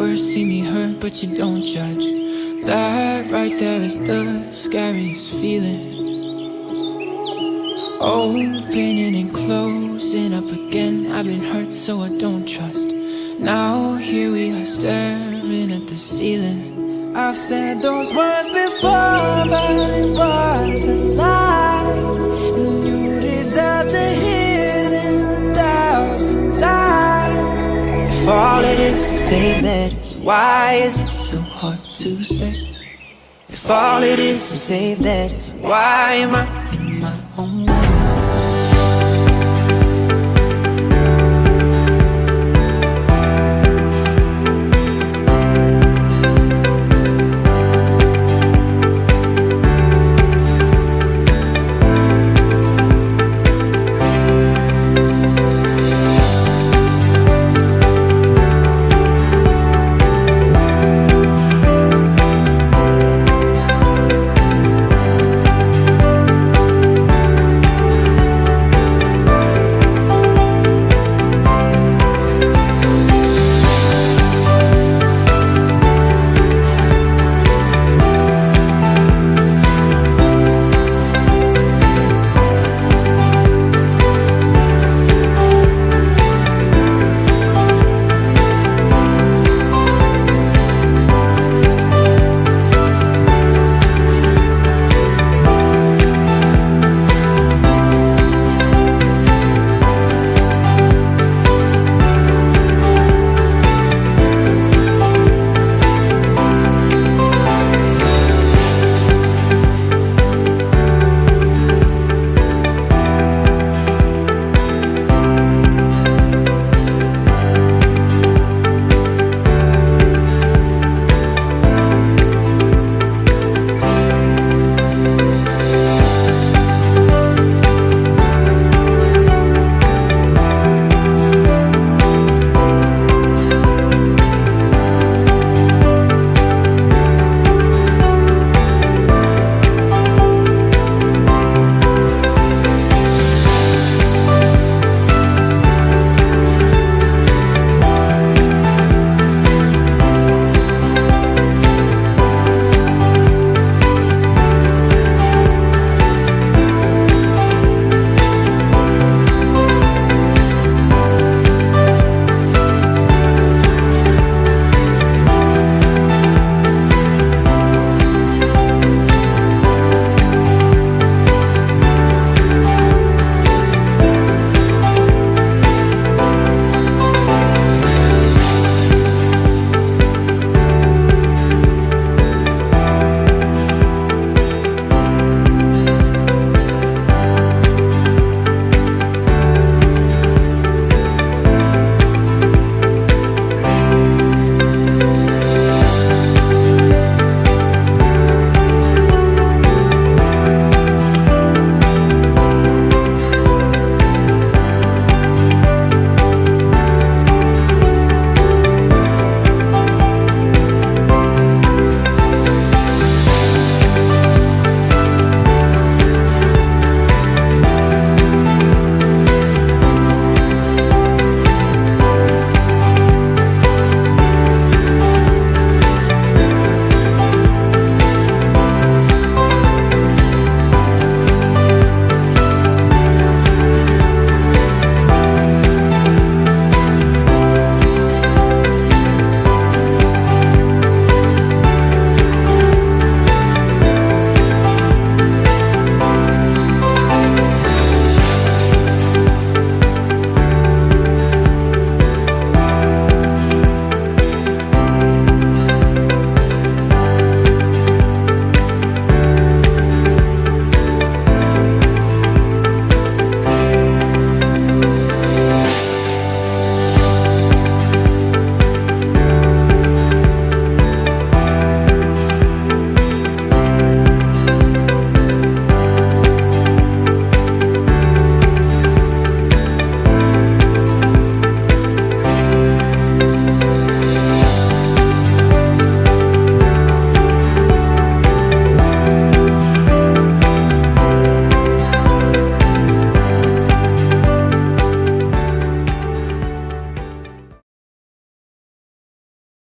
words see me hurt, but you don't judge. That right there is the scariest feeling. Opening and closing up again. I've been hurt so I don't trust. Now here we are staring at the ceiling. I've said those words before, but it was a lie. And you deserve to hear them 1,000 times. If all it is to say that, why is it so hard to say? If all it is to say that, why am I in my own